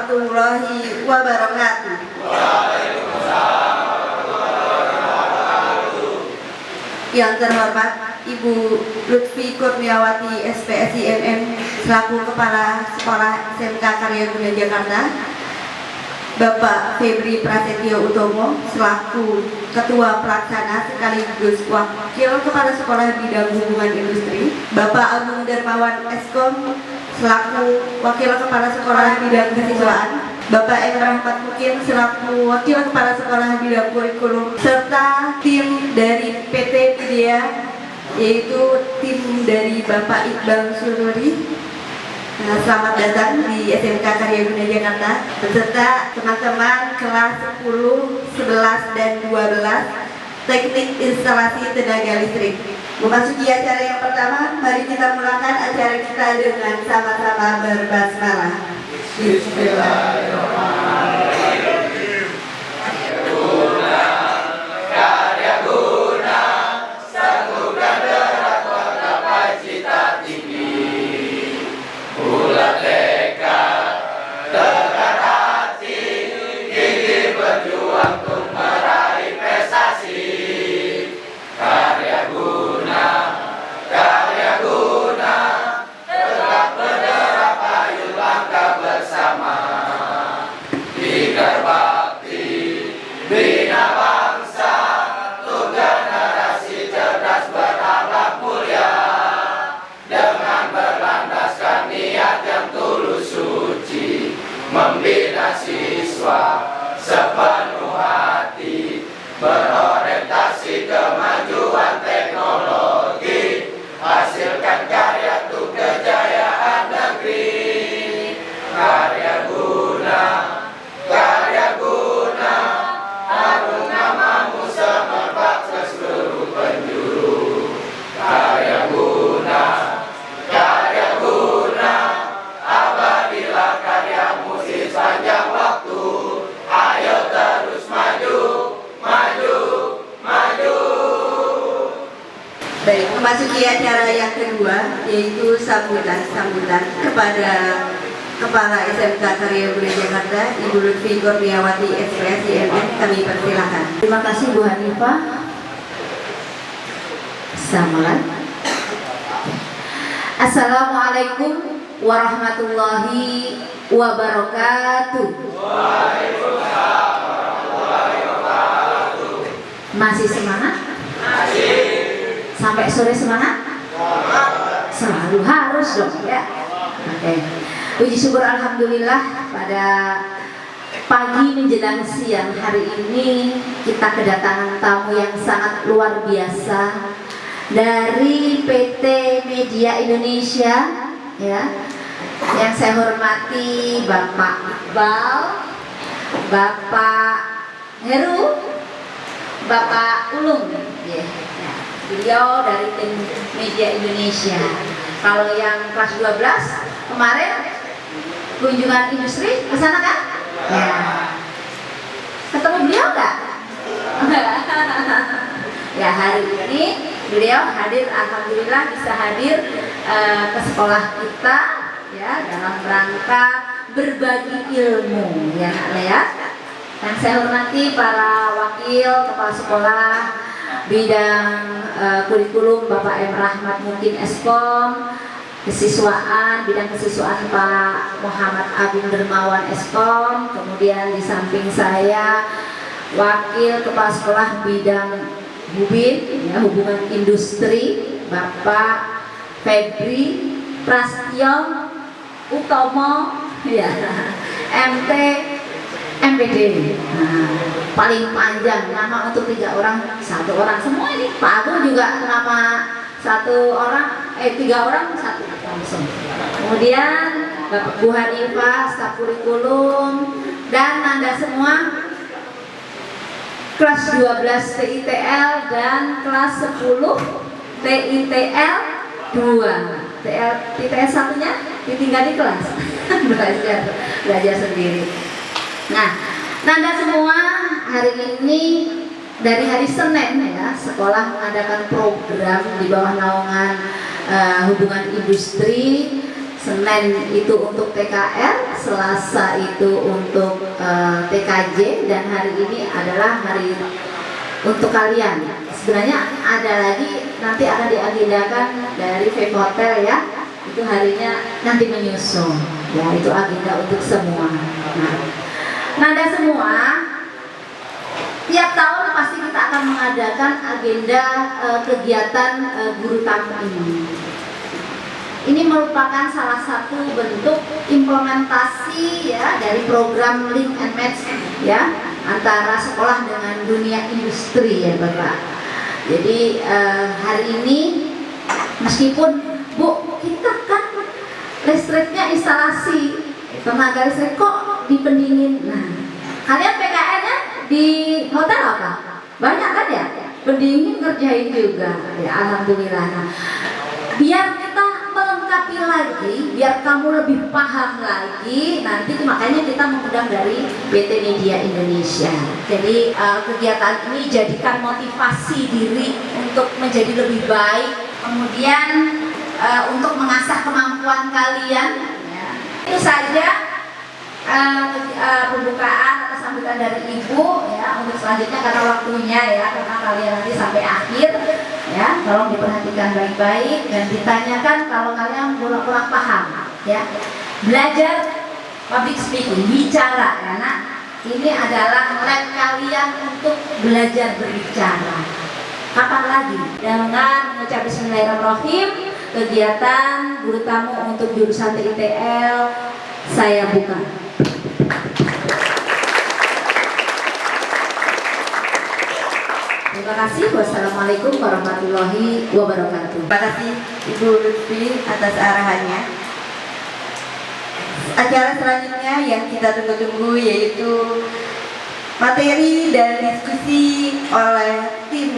warahmatullahi wabarakatuh. Yang terhormat Ibu Lutfi Kurniawati SPSI MM selaku Kepala Sekolah SMK Karya Guna Jakarta, Bapak Febri Prasetyo Utomo selaku Ketua Pelaksana sekaligus Wakil Kepala Sekolah Bidang Hubungan Industri, Bapak Agung Darmawan Eskom selaku Wakil Kepala Sekolah Bidang Kesiswaan, Bapak M. Rahmat Mukin selaku Wakil Kepala Sekolah Bidang Kurikulum, serta tim dari PT Media, yaitu tim dari Bapak Iqbal Sururi. Selamat datang di SMK Karya Guna Jakarta beserta teman-teman kelas 10, 11, dan 12 Teknik Instalasi Tenaga Listrik. Memasuki acara yang pertama, mari kita mulakan acara kita dengan sama-sama berbasmalah. Bismillahirrahmanirrahim. Karya Guna, satukan gerak menggapai cita tinggi. Bulat tekad, tegar hati, gigih berjuang untuk meraih prestasi. Karya Guna, tetap bergerak payung langkah bersama. Bingkai bakti, bina bangsa, untuk generasi cerdas berakhlak mulia. Dengan berlandaskan niat yang tulus suci, membina siswa sepenuh hati, berorientasi kemajuan teknologi, hasilkan karya untuk kejayaan negeri. Karya Guna, harum namamu semerbak ke seluruh penjuru. Karya Guna, abadilah karyamu di sepanjang waktu. Ayo terus maju. Baik, memasuki acara yang kedua, yaitu sambutan kepada Kepala SMK Karya Guna Jakarta, Ibu Lutfi Kurniawati SPSI MM. Kami persilahkan. Terima kasih Bu Hanifah. Assalamualaikum warahmatullahi wabarakatuh. Waalaikumsalam warahmatullahi wabarakatuh. Masih semangat? Masih. Sampai sore semangat? Selalu harus dong ya. Oke. Puji syukur alhamdulillah pada pagi menjelang siang hari ini kita kedatangan tamu yang sangat luar biasa dari PT Media Indonesia ya. Yang saya hormati Bapak Iqbal, Bapak Heru, Bapak Ulung ya. Beliau dari tim Media Indonesia. Kalau yang kelas 12 kemarin kunjungan industri ke sana kan? Ya. Ketemu beliau enggak? Ya, hari ini beliau hadir, alhamdulillah bisa hadir ke sekolah kita ya dalam rangka berbagi ilmu ya Nak ya. Yang saya hormati para wakil kepala sekolah bidang kurikulum Bapak M. Rahmat Mukin Eskom, bidang kesiswaan Pak Muhammad Agung Darmawan Eskom, kemudian di samping saya wakil kepala sekolah bidang hubungan industri Bapak Febri Prasetyo Utomo ya, MPD. Nah, paling panjang nama untuk 3 orang, 1 orang semua ini. Pak Agung juga kenapa 3 orang 1 langsung. Kemudian Bapak Bu Hanifah, staf kurikulum, dan Anda semua kelas 12 TITL dan kelas 10 TITL 2. TITL 1-nya ditinggal di kelas. belajar sendiri. Nah, Anda semua hari ini dari hari Senin ya, sekolah mengadakan program di bawah naungan hubungan industri Senin itu untuk TKR, Selasa itu untuk TKJ, dan hari ini adalah hari untuk kalian. Sebenarnya ada lagi nanti akan diagendakan dari Vape Hotel ya. Itu harinya nanti menyusul. Ya, itu agenda untuk semua. Nah, nada semua, tiap tahun pasti kita akan mengadakan agenda kegiatan guru tamu ini. Ini merupakan salah satu bentuk implementasi ya dari program Link and Match ya antara sekolah dengan dunia industri ya Bapak. Jadi hari ini meskipun Bu kita kan listriknya instalasi tenaga listrik kok dipendingin. Nah, kalian PKN-nya di hotel apa? Banyak kan ya? Pendingin ngerjain juga. Ya alhamdulillah. Nah, biar kita melengkapi lagi, biar kamu lebih paham lagi, nanti makanya kita mengundang dari PT Media Indonesia. Jadi kegiatan ini jadikan motivasi diri untuk menjadi lebih baik, kemudian untuk mengasah kemampuan kalian. Ya. Itu saja pembukaan atau sambutan dari Ibu ya. Untuk selanjutnya karena waktunya ya, karena kalian nanti sampai akhir ya, tolong diperhatikan baik-baik dan ditanyakan kalau kalian kurang paham ya. Belajar public speaking, bicara karena ini adalah lab kalian untuk belajar berbicara. Kapan lagi? Dengan mengucap bismillahirrahmanirrahim, kegiatan guru tamu untuk jurusan TITL saya buka. Terima kasih. Wassalamualaikum warahmatullahi wabarakatuh. Terima kasih Ibu Lutfi atas arahannya. Acara selanjutnya yang kita tunggu-tunggu yaitu materi dan diskusi oleh tim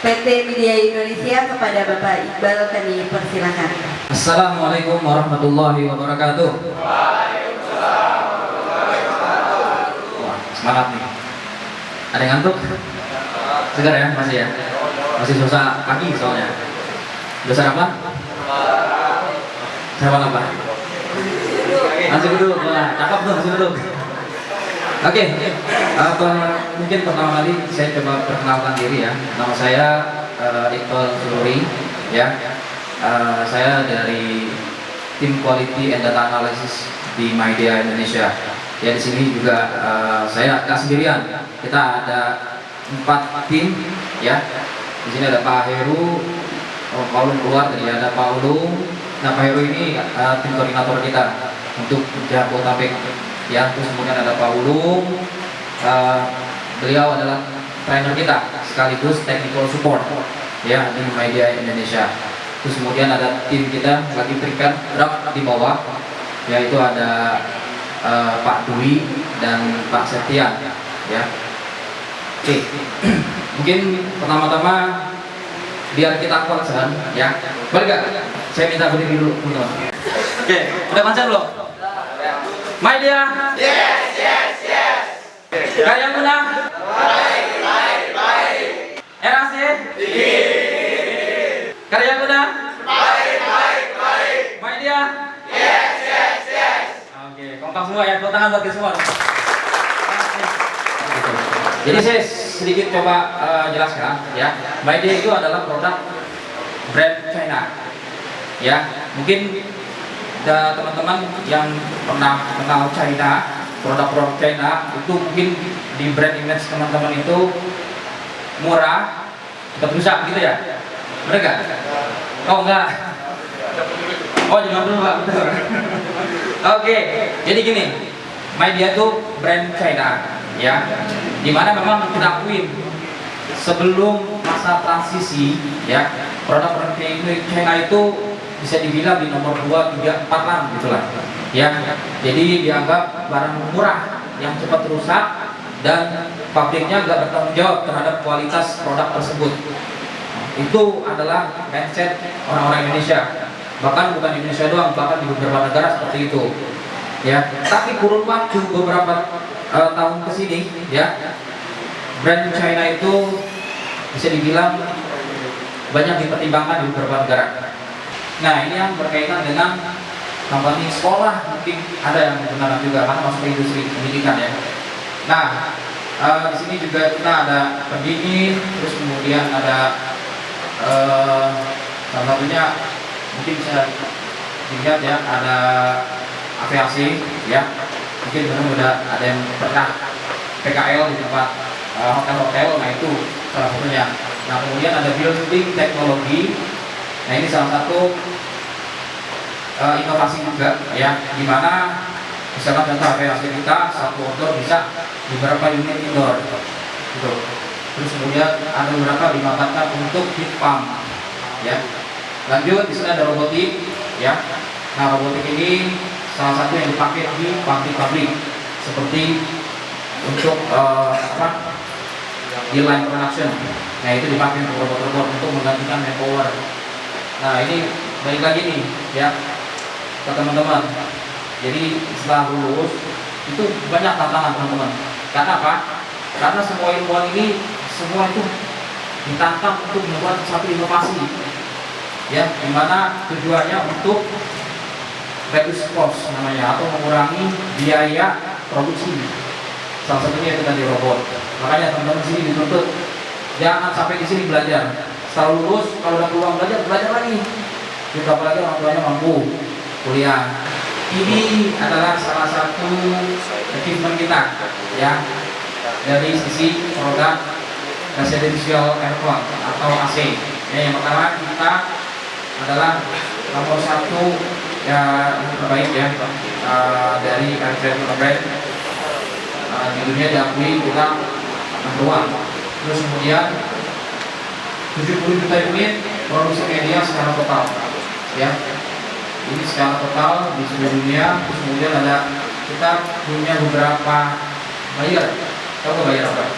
PT Media Indonesia kepada Bapak Iqbal, kami persilakan. Assalamualaikum warahmatullahi wabarakatuh. Wah, semangat nih. Ada yang ngantuk? Segar ya, masih ya? Masih susah pagi soalnya. Dosa apa? Sarapan apa? Masih duduk, wah, cakep tuh, masih duduk. Oke, mungkin pertama kali saya coba perkenalkan diri ya. Nama saya Iqbal Sururi, ya. Saya dari tim Quality and Data Analysis di Media Indonesia. Ya di sini juga saya nggak sendirian. Kita ada 4 tim, ya. Di sini ada Pak Heru, Paulung keluar tadi ada Pak Ulung. Nah Pak Heru ini tim koordinator kita untuk Jabodetabek. Ya, terus kemudian ada Pak Ulung, beliau adalah trainer kita sekaligus technical support ya di Media Indonesia. Terus kemudian ada tim kita lagi berikan draft di bawah, yaitu ada Pak Dwi dan Pak Septian ya. Oke, mungkin pertama-tama biar kita konsen ya. Boleh gak? Saya minta berdiri dulu teman-teman. Oke, udah konsen belum? Media? Yes, yes, yes. Karya Guna? Baik. RAC? Karya Guna? Baik. Media? Yes, yes, yes. Oke, kompak semua ya, tepuk tangan buat kita semua. Jadi saya sedikit coba jelaskan ya. Media itu adalah produk brand China. Ya, mungkin teman-teman yang pernah kenal China, produk-produk China itu mungkin di brand image teman-teman itu murah, tetap rusak gitu ya? Bener gak? Oh enggak? Oh jangan dulu Pak, betul. Oke, jadi gini, Media itu brand China, ya, dimana memang kita akuin sebelum masa transisi, ya, produk-produk China itu bisa dibilang di nomor 2, 3, 4 lah gitulah ya. Jadi dianggap barang murah yang cepat rusak dan pabriknya nggak bertanggung jawab terhadap kualitas produk tersebut. Itu adalah mindset orang-orang Indonesia, bahkan bukan Indonesia doang, bahkan di beberapa negara seperti itu ya. Tapi kurun waktu beberapa tahun kesini ya, brand China itu bisa dibilang banyak dipertimbangkan di beberapa negara. Nah ini yang berkaitan dengan company sekolah mungkin ada yang menggunakan juga karena masuk ke industri pendidikan ya. Nah, di sini juga kita ada pendingin, terus kemudian ada salah satunya mungkin bisa dilihat ya, ada AVAC ya, mungkin benar-benar ada yang pernah PKL di tempat hotel-hotel, nah itu salah satunya. Nah kemudian ada building teknologi, nah ini salah satu inovasi juga ya, dimana misalkan contoh AVAC kita satu outdoor bisa beberapa unit indoor gitu. Terus kemudian ada beberapa dimanfaatkan untuk heat pump ya. Lanjut di sini ada robotik ya. Nah robotik ini salah satu yang dipakai di pabrik-pabrik seperti untuk di line production. Nah itu dipakai untuk robot-robot untuk menggantikan manpower. Nah ini balik lagi nih ya ke teman-teman. Jadi setelah lulus itu banyak tantangan teman-teman. Karena apa? Karena semua ilmuwan ini semua itu ditantang untuk membuat satu inovasi ya, dimana tujuannya untuk reduce cost namanya, atau mengurangi biaya produksi. Salah satunya itu tadi robot. Makanya teman-teman di sini dituntut jangan sampai di sini belajar. Setelah lulus kalau udah peluang belajar lagi. Kita apalagi orang tuanya mampu kuliah. Ini adalah salah satu achievement kita ya dari sisi produk residential aircon atau AC. Ya, yang pertama kita adalah nomor satu ya yang terbaik ya dari aircon brand di dunia diakui kita nomor 1. Terus kemudian 70 juta unit produksi media secara total ya. Ini secara total di seluruh dunia. Terus kemudian ada kita punya beberapa buyer. Tahu buyer apa?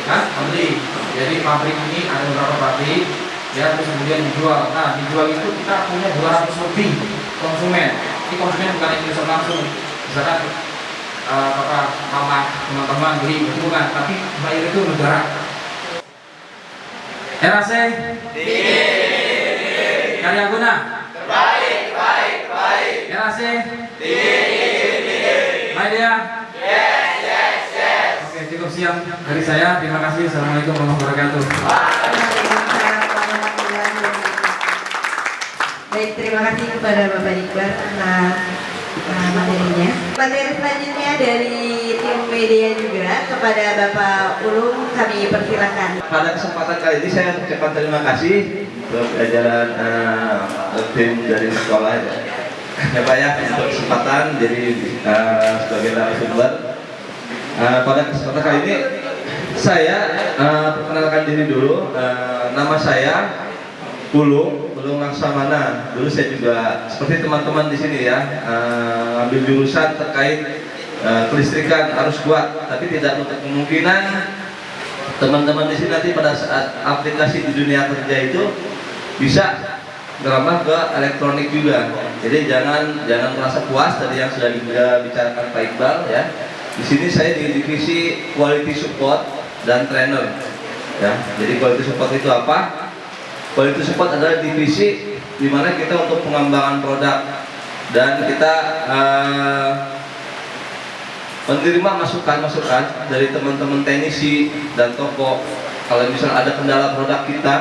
Pabrik. Jadi pabrik ini ada beberapa pabrik ya, terus kemudian dijual. Nah dijual itu kita punya 200 lebih konsumen. Ini konsumen bukan yang user langsung. Misalkan papa, mama, teman-teman beli bukan, tapi buyer itu negara. RAC Karya Guna Baik. RAC Media. Yes. Oke, cukup siang dari saya. Terima kasih. Assalamualaikum warahmatullahi wabarakatuh. Baik, terima kasih kepada Bapak Iqbal atas materinya. Materi selanjutnya dari tim media juga kepada Bapak Ulum kami persilakan. Pada kesempatan kali ini saya ucapkan terima kasih untuk jajaran tim dari sekolah ya Pak ya, untuk kesempatan jadi sebagai narasumber. Pada kesempatan kali ini saya perkenalkan diri dulu. Nama saya Ulung Laksamana. Dulu saya juga seperti teman-teman di sini ya, ambil jurusan terkait kelistrikan arus kuat, tapi tidak untuk kemungkinan teman-teman di sini nanti pada saat aplikasi di dunia kerja itu bisa merambah ke elektronik juga. Jadi jangan merasa puas tadi yang sudah dibicarakan Pak Iqbal ya. Di sini saya di divisi quality support dan trainer ya. Jadi quality support itu apa? Quality support adalah divisi di mana kita untuk pengembangan produk dan kita menerima masukan-masukan dari teman-teman teknisi dan toko. Kalau misalnya ada kendala produk kita,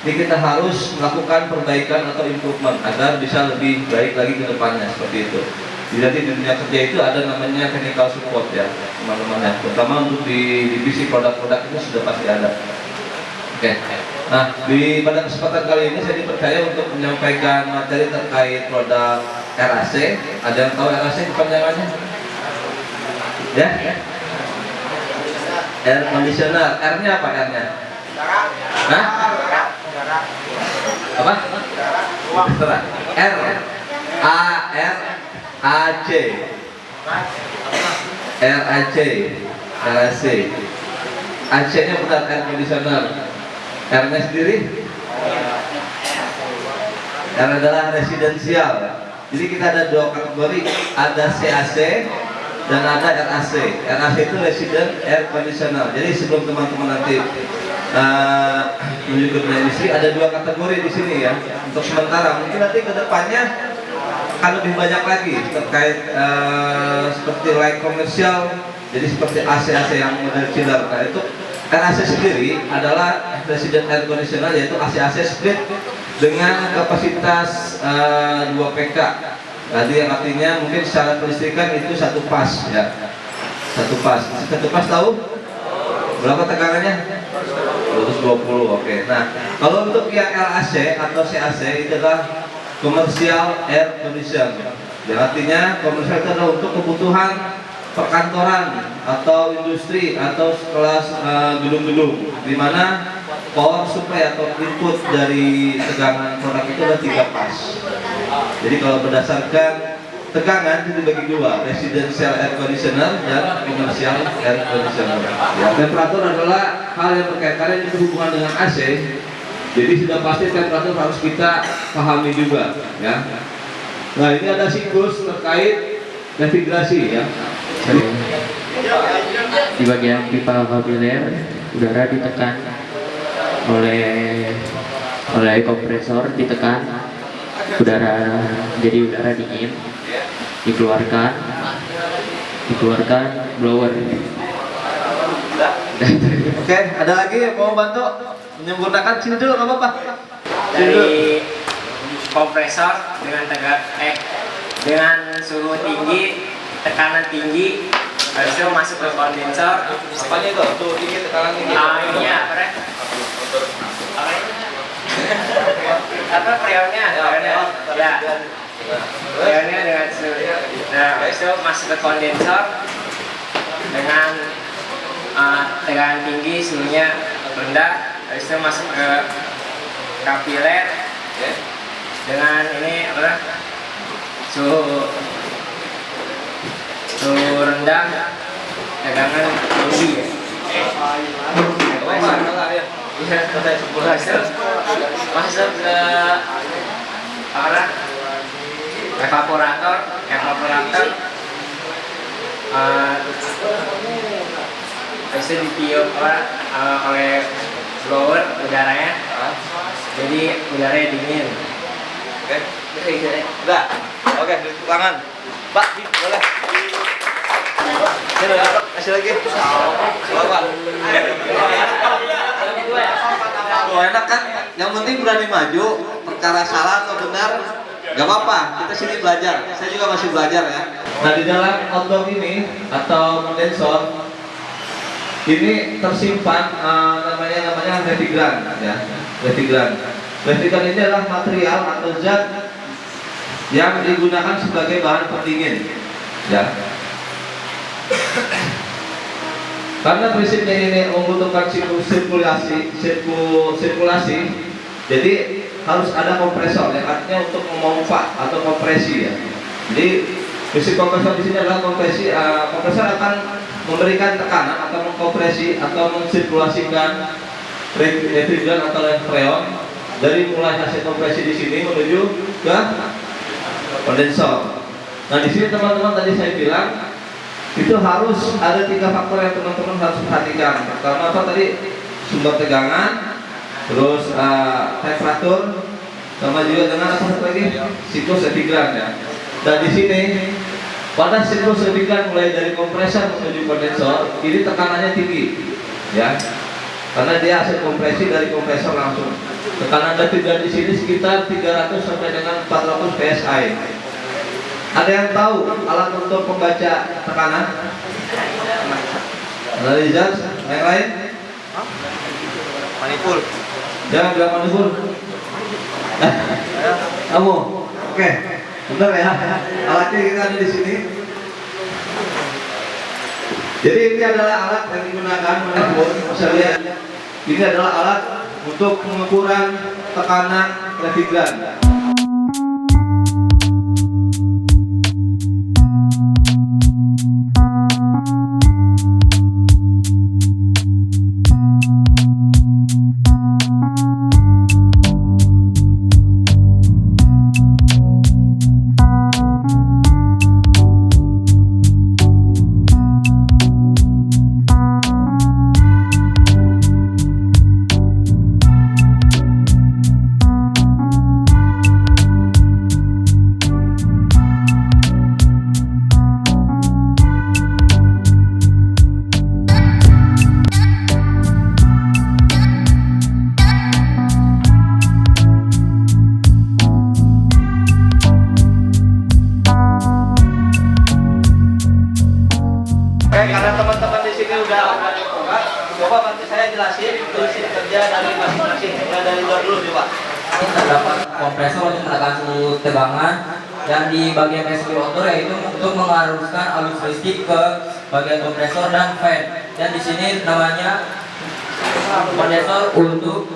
ini kita harus melakukan perbaikan atau improvement agar bisa lebih baik lagi ke depannya, seperti itu. Jadi di dunia kerja itu ada namanya technical support ya teman-teman ya, terutama untuk di divisi produk-produk itu sudah pasti ada. Oke. Nah, pada kesempatan kali ini saya dipercaya untuk menyampaikan materi terkait produk RAC. Ada yang tahu RAC kepanjangannya? Ya? Air conditioner. R-nya apa R-nya? Hah? Apa? Udara. R. A R A C. R A C. RAC. AC-nya benar air conditioner. R-nya sendiri? R adalah residensial. Jadi kita ada dua kategori, ada CAC dan ada RAC. RAC itu resident air conditioner. Jadi sebelum teman-teman nanti menuju ke industri, ada dua kategori di sini ya. Untuk sementara, mungkin nanti ke depannya akan lebih banyak lagi terkait seperti light komersial, jadi seperti AC yang model chiller. Nah itu AC sendiri adalah resident air conditioner, yaitu AC split dengan kapasitas 2 PK. Tadi yang artinya mungkin secara kelistrikan itu satu pas ya, satu pas tahu berapa tegangannya? 220. Oke. Nah kalau untuk yang LAC atau CAC itu adalah commercial air condition, yang artinya komersial itu adalah untuk kebutuhan perkantoran atau industri atau kelas gedung-gedung, di mana power supply atau input dari tegangan produk itu ada 3 pas. Jadi kalau berdasarkan tegangan itu dibagi 2, residential air conditioner dan commercial air conditioner. Ya, temperatur adalah hal yang berkaitan dengan hubungan dengan AC. Jadi sudah pasti temperatur harus kita pahami juga, ya. Nah ini ada siklus terkait refrigerasi, ya. Di bagian pipa kapiler, udara ditekan oleh kompresor, ditekan udara, jadi udara dingin dikeluarkan blower. Oke, ada lagi yang mau bantu menyempurnakan? Sini dulu, nggak apa-apa. Dari kompresor dengan suhu tinggi, tekanan tinggi, habis itu masuk ke kondensor. Apanya itu? Tuh tinggi, tekanan tinggi. Ini apa deh? Apa freonnya? Ya. Freonnya dengan suhu. Nah, habis itu masuk ke kondensor dengan tekanan tinggi, suhunya rendah. Habis itu masuk ke kapiler dengan ini apa? Suhu rendah, tegangan tinggi ya. Masuk ke apa? Evaporator itu ditiup oleh blower udaranya, jadi udaranya dingin. Oke, udah. Oke, di tangan. Pak, boleh. Sini, kasih lagi. Bapak. Oh, enak kan? Yang penting berani maju. Perkara salah atau benar, gak apa-apa. Kita sini belajar. Saya juga masih belajar ya. Nah, di dalam outdoor ini atau kondensor ini tersimpan namanya refrigeran ya. Refrigeran ini adalah material atau zat yang digunakan sebagai bahan pendingin ya. Karena prinsipnya ini membutuhkan sirkulasi, jadi harus ada kompresor yang artinya untuk memompa atau kompresi ya. Jadi prinsip kompresor di sini adalah kompresor akan memberikan tekanan atau mengkompresi atau mensirkulasikan refrigeran atau freon dari mulai hasil kompresi di sini menuju ke kondensor. Nah di sini teman-teman tadi saya bilang itu harus ada 3 faktor yang teman-teman harus perhatikan. Pertama apa tadi? Sumber tegangan, terus temperatur, sama juga dengan apa satu lagi? Siklus refrigeran ya. Dan di sini pada siklus refrigeran mulai dari kompresor menuju kondensor ini tekanannya tinggi ya. Karena dia hasil kompresi dari kompresor langsung. Tekanan refrigeran di sini sekitar 300 sampai dengan 400 psi. Ada yang tahu alat untuk membaca tekanan? Analisis yang lain? Manipul. Jangan bilang manipul. Kamu, oke, benar ya. Alatnya kita ada di sini. Jadi ini adalah alat yang digunakan manipul. Bisa lihat, ini adalah alat untuk pengukuran tekanan refrigeran. jelasin fungsi kerja dari masing-masing. Dari luar dulu coba. Terdapat kompresor untuk menekan suhu tegangan, dan di bagian resipi outdoor yaitu untuk mengaruskan arus listrik ke bagian kompresor dan fan. Dan di sini namanya kondensor untuk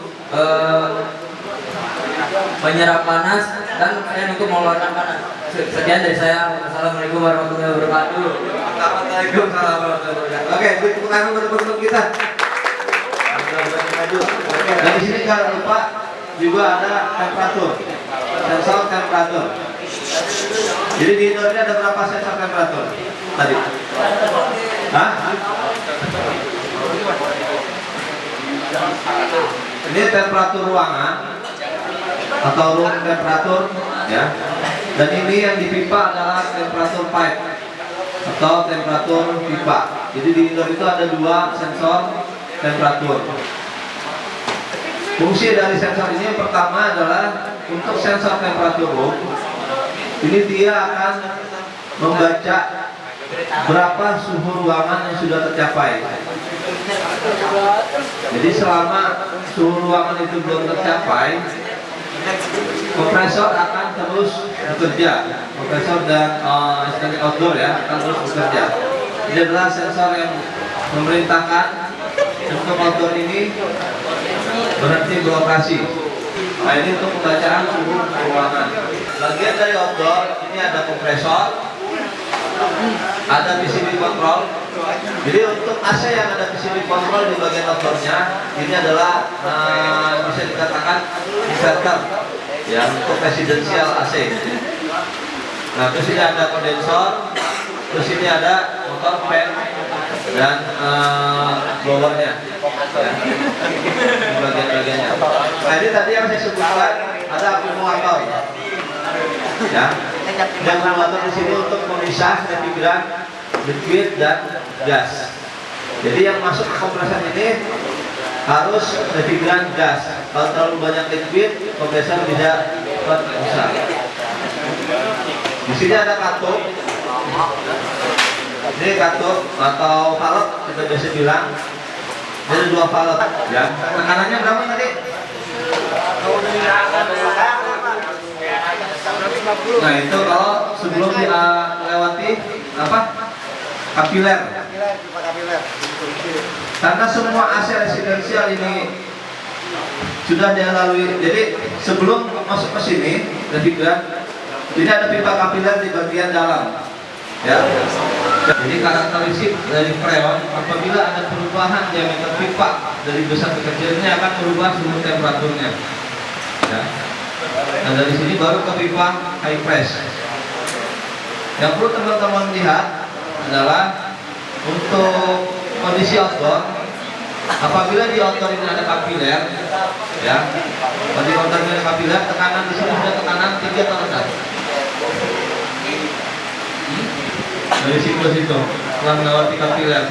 menyerap panas dan fan untuk mengeluarkan panas. Sekian dari saya. Wassalamualaikum warahmatullahi wabarakatuh. Waalaikumsalam warahmatullahi wabarakatuh. Oke, tepuk tangan buat teman-teman kita. Oke, dari sini jangan lupa juga ada temperatur, sensor temperatur. Jadi di indoor ini ada berapa sensor temperatur tadi? Hah? Ini temperatur ruangan atau room temperatur, ya. Dan ini yang di pipa adalah temperatur pipe atau temperatur pipa. Jadi di indoor itu ada dua sensor temperatur. Fungsi dari sensor ini yang pertama adalah untuk sensor temperatur room. Ini dia akan membaca berapa suhu ruangan yang sudah tercapai. Jadi selama suhu ruangan itu belum tercapai, kompresor akan terus bekerja. Kompresor dan outdoor ya akan terus bekerja. Ini adalah sensor yang memerintahkan untuk outdoor ini berhenti beroperasi. Nah, ini untuk pembacaan suhu ruangan. Bagian dari outdoor ini ada kompresor, ada PCB control. Jadi untuk AC yang ada PCB control di bagian outdoornya, ini adalah bisa dikatakan inverter ya untuk residential AC. Nah, terus ini ada kondensor, terus ini ada motor fan dan blowernya ya, di bagian-bagiannya. Nah, ini tadi yang saya sebutkan ada akumulator ya. Dan akumulator di sini untuk memisah refrigeran, liquid dan gas. Jadi yang masuk ke kompresor ini harus refrigeran gas. Kalau terlalu banyak liquid, kompresor tidak bisa. Di sini ada katup. Ini katup atau valve kita biasa bilang. Ini ada dua valve ya. Tekanannya berapa tadi? Nah, itu kalau sebelum dilewati apa? Kapiler. Karena semua AC residensial ini sudah dilalui. Jadi sebelum masuk ke sini, refrigeran, ini ada pipa kapiler di bagian dalam. Ya. Jadi karakteristik dari freon, apabila ada perubahan diameter pipa dari besar ke kecil, ini akan merubah suhu temperaturnya. Ya. Nah, dari sini baru ke pipa high press. Yang perlu teman-teman lihat adalah untuk kondisi outdoor, apabila di outdoor ini ada kapiler, ya, kalau di outdoor ini ada kapiler, tekanan di sini sudah tekanan tinggi atau rendah? Dari siklus itu setelah melewati kapiler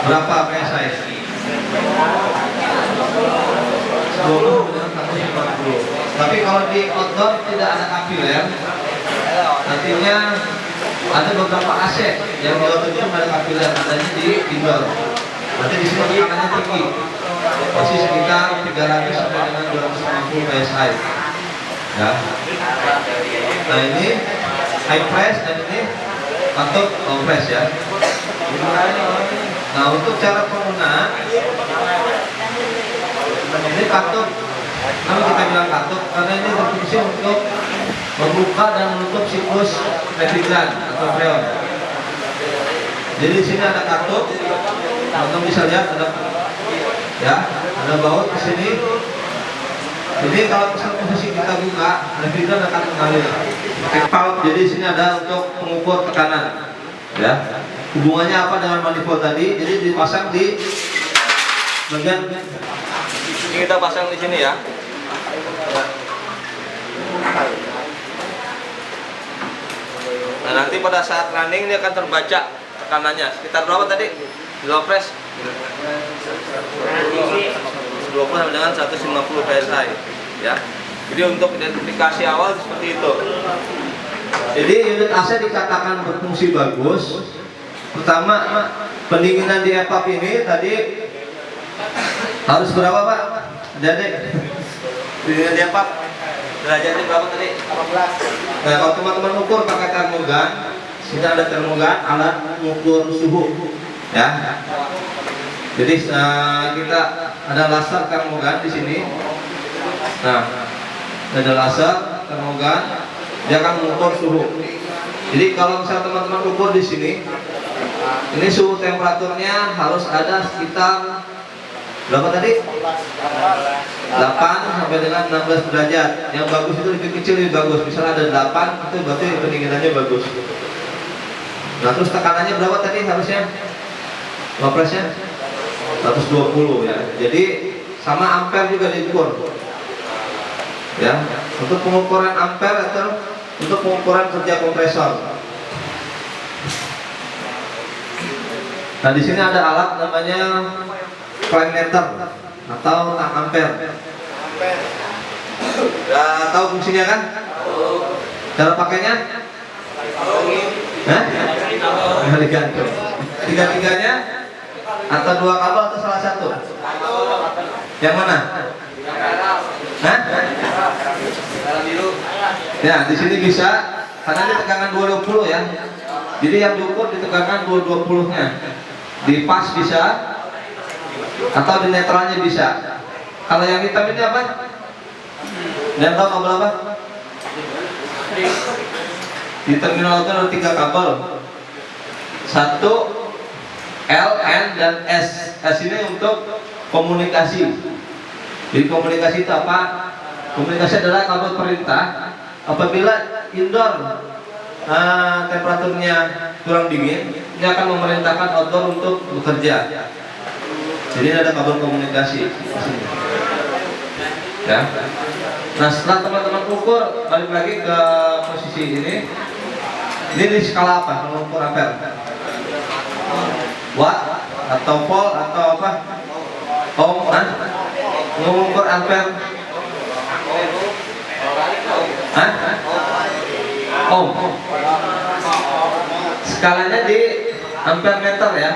berapa PSI? 20 dan 140. Tapi kalau di outdoor tidak ada kapiler, artinya ada beberapa AC yang di outdoor itu ada kapiler, adanya di indoor. Berarti di sini tekanannya tinggi, masih sekitar 300 sampai dengan 250 PSI. Ya. Nah, ini high press dan ini atau low press ya. Nah, untuk cara penggunaan ini katup, nama kita bilang katup karena ini berfungsi untuk membuka dan menutup siklus refrigeran atau freon. Jadi di sini ada katup, teman-teman bisa lihat ada ya, ada baut di sini. Jadi kalau posisi kita buka, refrigeran akan mengalir. Valve, jadi di sini ada untuk mengukur tekanan. Ya, hubungannya apa dengan manifold tadi? Jadi dipasang di bagian ini, kita pasang di sini ya. Nah, nanti pada saat running ini akan terbaca tekanannya. Sekitar berapa tadi? Low press 20 sampai dengan 150 PSI ya. Jadi untuk identifikasi awal seperti itu. Jadi unit AC dikatakan berfungsi bagus. Pertama, pendinginan di EPAP ini tadi harus berapa Pak? Jadi pendinginan di EPAP derajatnya berapa tadi? 18. Nah kalau teman-teman ukur pakai termogan, sini ada termogan alat mengukur suhu ya. Jadi kita ada laser termogan di sini. Nah ada laser termogan, dia akan mengukur suhu. Jadi kalau misalnya teman-teman ukur di sini, ini suhu temperaturnya harus ada sekitar berapa tadi? 8 sampai dengan 16 derajat. Yang bagus itu lebih kecil lebih bagus. Misalnya ada 8, itu berarti pendinginannya bagus. Nah terus tekanannya berapa tadi harusnya? Wapresnya 120 ya. Jadi sama ampere juga diukur. Ya, untuk pengukuran ampere atau untuk pengukuran kerja kompresor. Nah di sini ada alat namanya meter atau tang ampere. Udah tahu fungsinya kan? Cara pakainya? Hah? Digantung. Tiga-tiganya atau 2 kabel atau salah satu? Yang mana? Hah? Ya, di sini bisa karena ini tegangan 220 ya. Jadi yang diukur di tegangan 220-nya. Di pas bisa atau di netralnya bisa. Kalau yang hitam ini apa? Dan tahu kabel apa? Di terminal itu ada 3 kabel. 1 L, N, dan S. S ini untuk komunikasi. Jadi komunikasi itu apa? Komunikasi adalah kabel perintah. Apabila indoor temperaturnya kurang dingin, ini akan memerintahkan outdoor untuk bekerja. Jadi ada kabel komunikasi. Ya. Nah setelah teman-teman ukur, balik lagi ke posisi ini. Ini di skala apa? Kalau ukur ampere? Watt atau volt atau apa? Ohm kan? Mengukur ampere? Hah? Ohm. Skalanya di ampere meter ya.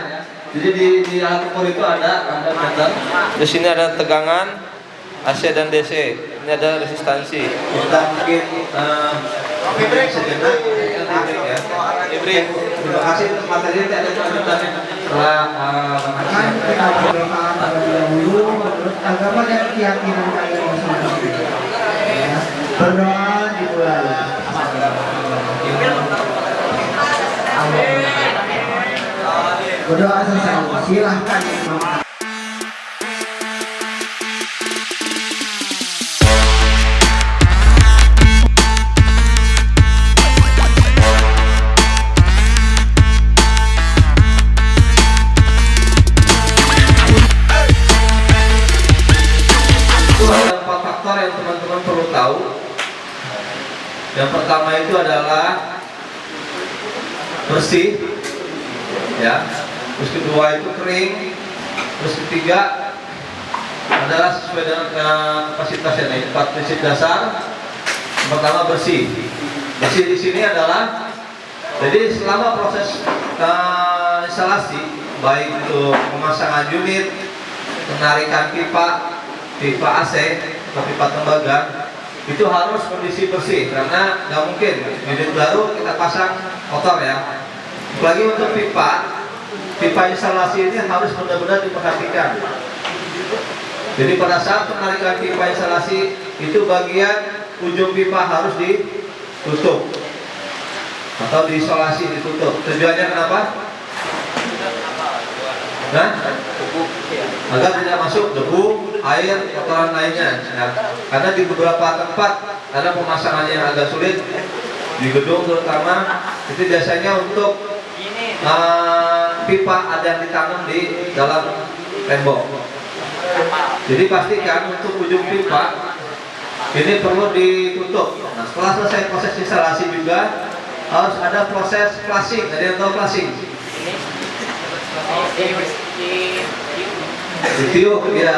Jadi di alat ukur itu ada meter. Di sini ada tegangan AC dan DC. Ini ada resistansi. Kita mungkin sejenak ya. Terima kasih untuk materi yang ada lanjutannya. Setelah kita berdoa terlebih dahulu menurut agama dan keyakinan kalian masing-masing. Ya. Berdoa dimulai. Berdoa selesai. Silahkan imam. Yang teman-teman perlu tahu. Yang pertama itu adalah bersih, ya. Terus kedua itu kering. Terus ketiga adalah sesuai dengan kapasitasnya. Ini 4 prinsip dasar. Yang pertama bersih. Bersih di sini adalah jadi selama proses instalasi, baik itu pemasangan unit, penarikan pipa AC atau pipa tembaga, itu harus kondisi bersih karena nggak mungkin unit baru kita pasang kotor ya. Apalagi untuk pipa instalasi ini harus benar-benar diperhatikan. Jadi pada saat penarikan pipa instalasi itu bagian ujung pipa harus ditutup atau diisolasi, ditutup. Tujuannya kenapa? Nah, agar tidak masuk debu, air, kotoran lainnya. Nah, karena di beberapa tempat ada pemasangannya yang agak sulit di gedung terutama, itu biasanya untuk pipa ada yang ditanam di dalam tembok. Jadi pastikan untuk ujung pipa ini perlu ditutup. Nah, setelah selesai proses instalasi juga harus ada proses flushing. Ada yang tahu flushing? Ditiup ya.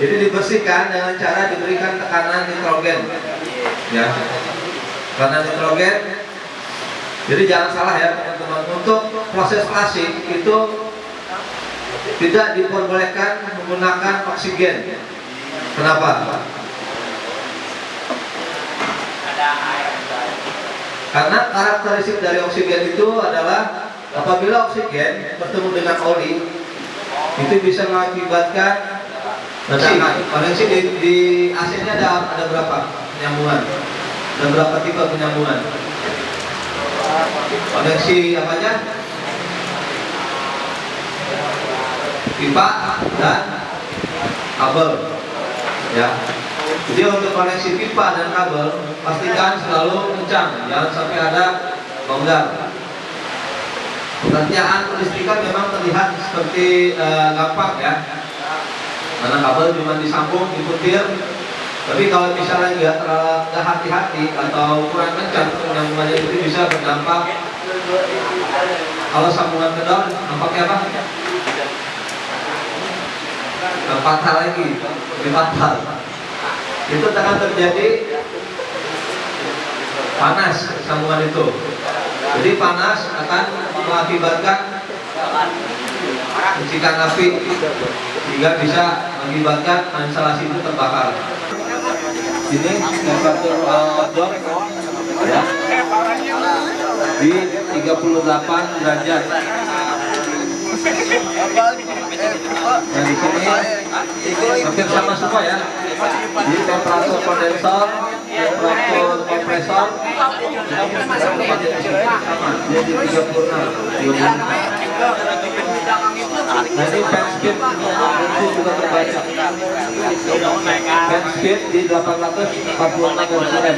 Jadi dibersihkan dengan cara diberikan tekanan nitrogen. Ya. Tekanan nitrogen. Jadi jangan salah ya teman-teman. Untuk proses flushing itu tidak diperbolehkan menggunakan oksigen. Kenapa? Karena karakteristik dari oksigen itu adalah apabila oksigen bertemu dengan oli itu bisa mengakibatkan ledakan. Koneksi di AC-nya ada berapa penyambungan? Ada berapa tipe penyambungan? Koneksi apanya? Pipa dan kabel. Ya. Jadi untuk koneksi pipa dan kabel pastikan selalu kencang, jangan sampai ada longgar. Pengertian kelistrikan memang terlihat seperti gampang ya, karena kabel cuma disambung, diputir. Tapi kalau misalnya nggak hati-hati atau kurang kencang penyambungannya itu bisa berdampak. Kalau sambungan kendor, nampaknya apa? Patah lagi, lebih patah. Itu akan terjadi panas sambungan itu. Jadi panas akan mengakibatkan percikan api sehingga bisa mengakibatkan instalasi itu terbakar. Ini temperatur outdoor ya, di 38 derajat. Nah di sini hampir sama semua ya. Jadi temperatur kondensor, temperatur kompresor sama. Jadi 36. Nah ini fan speed itu juga terbaca. Fan speed di 846 rpm.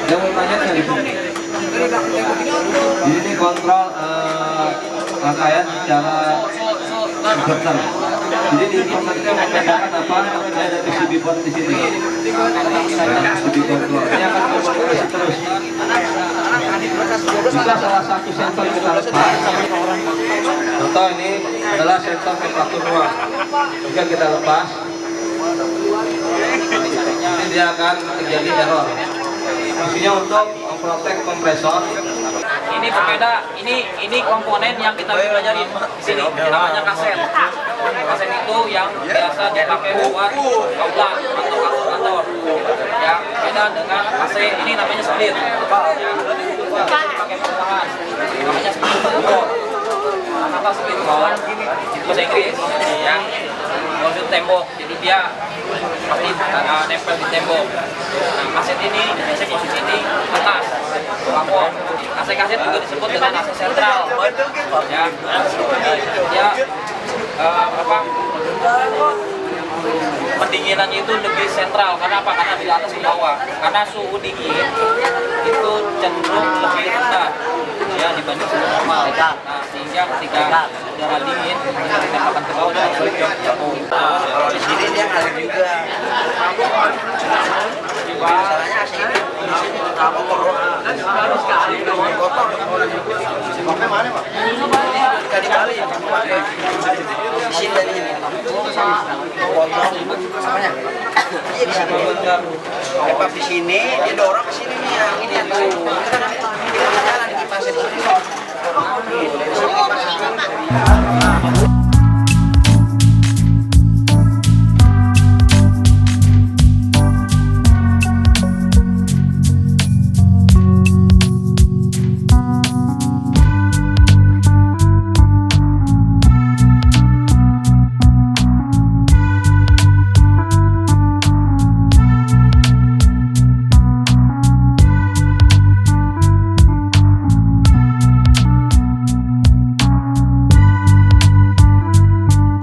Yang mau tanya di sini. Jadi ini kontrol rangkaian secara komputer. Jadi di informasinya membedakan apa? Ada PCB board di sini. PCB control. Ini akan berkomunikasi terus. Jika salah satu sensor kita lepas, contoh ini adalah sensor temperatur ruang. Jika kita lepas, ini dia akan terjadi error. Fungsinya untuk memprotek kompresor. Ini berbeda, ini komponen yang kita pelajari di sini, namanya kaset. Kaset itu yang biasa dipakai buat kabel atau karburator. Yang beda dengan AC, ini namanya split. Biasa dipakai perumahan, namanya split board. Apa split board? Itu bahasa Inggris, yang modul tembok. Jadi dia nempel di tembok. Nah, kaset ini biasanya posisi ini atas plafon. Kaset juga disebut dengan kaset sentral. Ya, dia pendinginannya itu lebih sentral. Karena apa? Karena di atas ke bawah. Karena suhu dingin itu cenderung lebih rendah ya dibanding suhu normal. Nah, sehingga ketika udara dingin ditempelkan ke bawah dan sulit jatuh. Di sini dia ngalir juga. Masalahnya AC ini di sini kamu kotor. Kotor. Sampai mana, Pak? Kali-kali. Di sini dari ini. Kotor. Samanya. Iya di sini. Lepas di sini, dia dorong ke sini nih yang ini yang